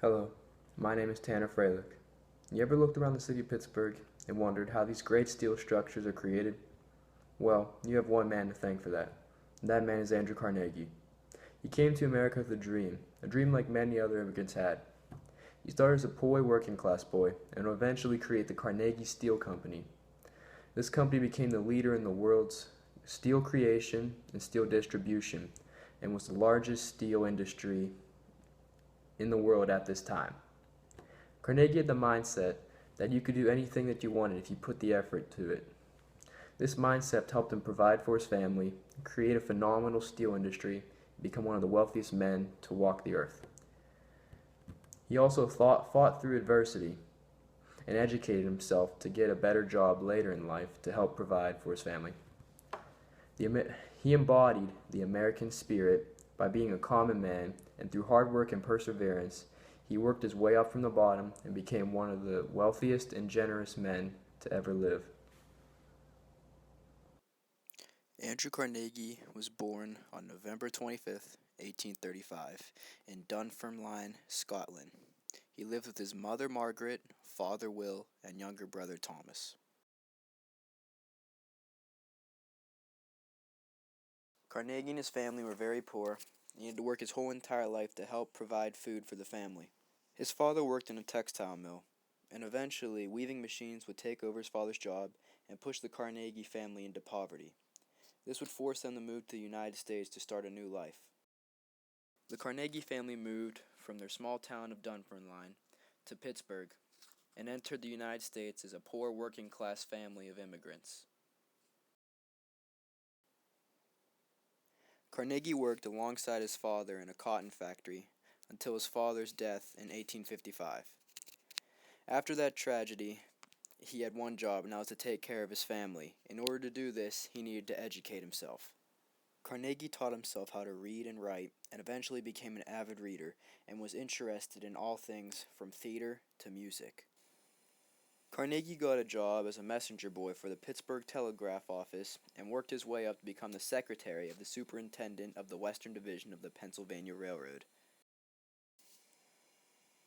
Hello, my name is Tanner Freilich. You ever looked around the city of Pittsburgh and wondered how these great steel structures are created? Well, you have one man to thank for that. And that man is Andrew Carnegie. He came to America with a dream like many other immigrants had. He started as a poor working class boy and would eventually create the Carnegie Steel Company. This company became the leader in the world's steel creation and steel distribution and was the largest steel industry in the world at this time. Carnegie had the mindset that you could do anything that you wanted if you put the effort to it. This mindset helped him provide for his family, create a phenomenal steel industry, and become one of the wealthiest men to walk the earth. He also fought through adversity and educated himself to get a better job later in life to help provide for his family. He embodied the American spirit by being a common man, and through hard work and perseverance, he worked his way up from the bottom and became one of the wealthiest and generous men to ever live. Andrew Carnegie was born on November 25th, 1835, in Dunfermline, Scotland. He lived with his mother Margaret, father Will, and younger brother Thomas. Carnegie and his family were very poor. He had to work his whole entire life to help provide food for the family. His father worked in a textile mill, and eventually weaving machines would take over his father's job and push the Carnegie family into poverty. This would force them to move to the United States to start a new life. The Carnegie family moved from their small town of Dunfermline to Pittsburgh and entered the United States as a poor working class family of immigrants. Carnegie worked alongside his father in a cotton factory until his father's death in 1855. After that tragedy, he had one job, and that was to take care of his family. In order to do this, he needed to educate himself. Carnegie taught himself how to read and write, and eventually became an avid reader, and was interested in all things from theater to music. Carnegie got a job as a messenger boy for the Pittsburgh Telegraph Office and worked his way up to become the secretary of the superintendent of the Western Division of the Pennsylvania Railroad.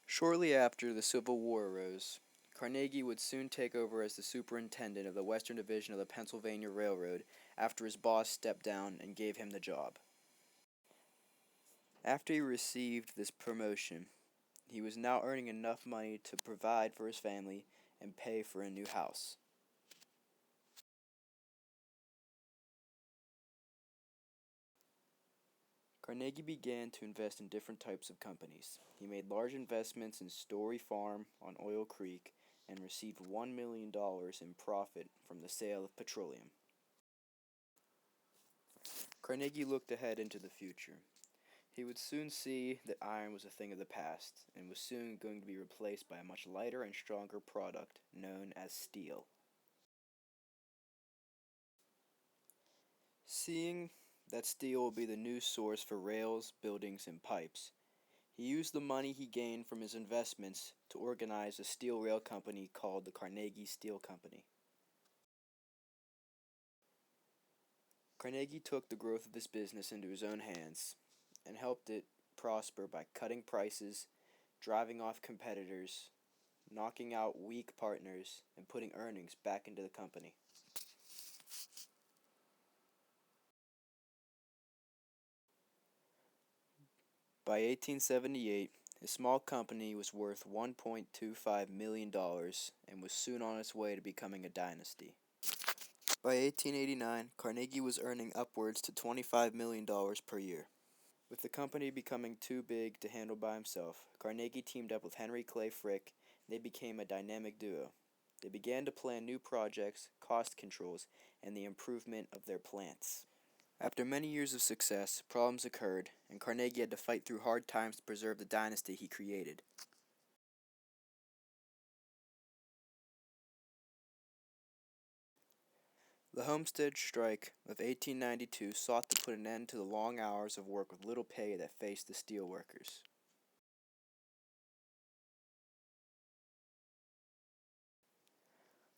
Shortly after the Civil War arose, Carnegie would soon take over as the superintendent of the Western Division of the Pennsylvania Railroad after his boss stepped down and gave him the job. After he received this promotion, he was now earning enough money to provide for his family and pay for a new house. Carnegie began to invest in different types of companies. He made large investments in Story Farm on Oil Creek and received $1 million in profit from the sale of petroleum. Carnegie looked ahead into the future. He would soon see that iron was a thing of the past and was soon going to be replaced by a much lighter and stronger product known as steel. Seeing that steel would be the new source for rails, buildings, and pipes, he used the money he gained from his investments to organize a steel rail company called the Carnegie Steel Company. Carnegie took the growth of his business into his own hands and helped it prosper by cutting prices, driving off competitors, knocking out weak partners, and putting earnings back into the company. By 1878, his small company was worth $1.25 million and was soon on its way to becoming a dynasty. By 1889, Carnegie was earning upwards to $25 million per year. With the company becoming too big to handle by himself, Carnegie teamed up with Henry Clay Frick, and they became a dynamic duo. They began to plan new projects, cost controls, and the improvement of their plants. After many years of success, problems occurred, and Carnegie had to fight through hard times to preserve the dynasty he created. The Homestead Strike of 1892 sought to put an end to the long hours of work with little pay that faced the steelworkers.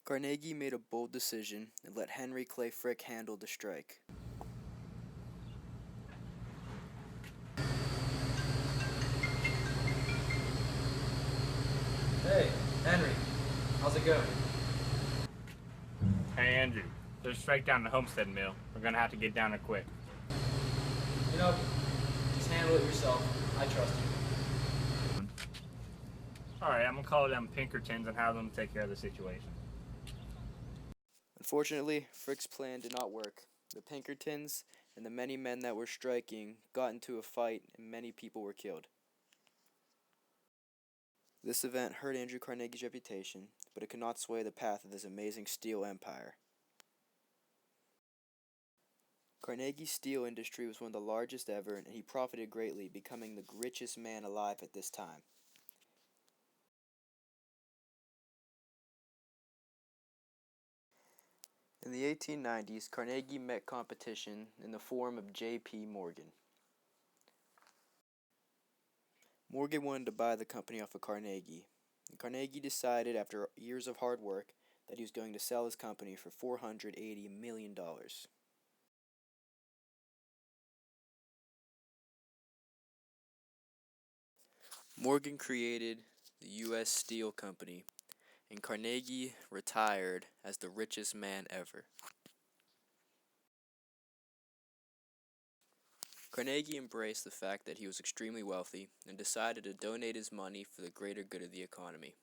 Carnegie made a bold decision and let Henry Clay Frick handle the strike. How's it going? Hey Andrew, there's a strike down the Homestead Mill. We're gonna have to get down there quick. You know, just handle it yourself. I trust you. Alright, I'm gonna call them Pinkertons and have them take care of the situation. Unfortunately, Frick's plan did not work. The Pinkertons and the many men that were striking got into a fight and many people were killed. This event hurt Andrew Carnegie's reputation, but it could not sway the path of this amazing steel empire. Carnegie's steel industry was one of the largest ever, and he profited greatly, becoming the richest man alive at this time. In the 1890s, Carnegie met competition in the form of J.P. Morgan. Morgan wanted to buy the company off of Carnegie, and Carnegie decided after years of hard work that he was going to sell his company for $480 million. Morgan created the U.S. Steel Company, and Carnegie retired as the richest man ever. Carnegie embraced the fact that he was extremely wealthy and decided to donate his money for the greater good of the economy.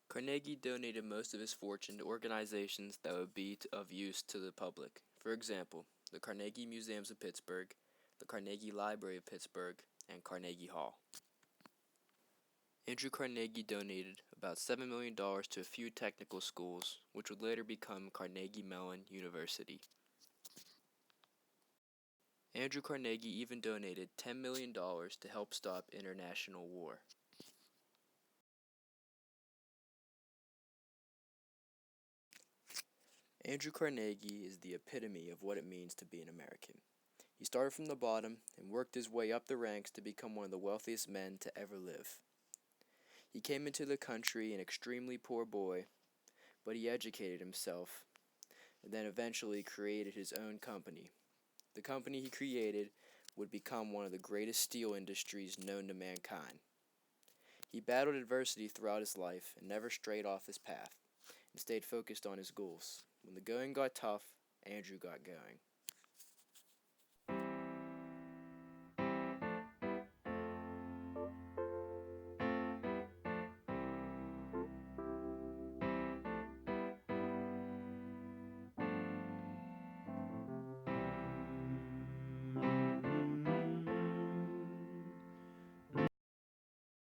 Carnegie donated most of his fortune to organizations that would be of use to the public. For example, the Carnegie Museums of Pittsburgh, the Carnegie Library of Pittsburgh, and Carnegie Hall. Andrew Carnegie donated about $7 million to a few technical schools, which would later become Carnegie Mellon University. Andrew Carnegie even donated $10 million to help stop international war. Andrew Carnegie is the epitome of what it means to be an American. He started from the bottom and worked his way up the ranks to become one of the wealthiest men to ever live. He came into the country an extremely poor boy, but he educated himself and then eventually created his own company. The company he created would become one of the greatest steel industries known to mankind. He battled adversity throughout his life and never strayed off his path and stayed focused on his goals. When the going got tough, Andrew got going.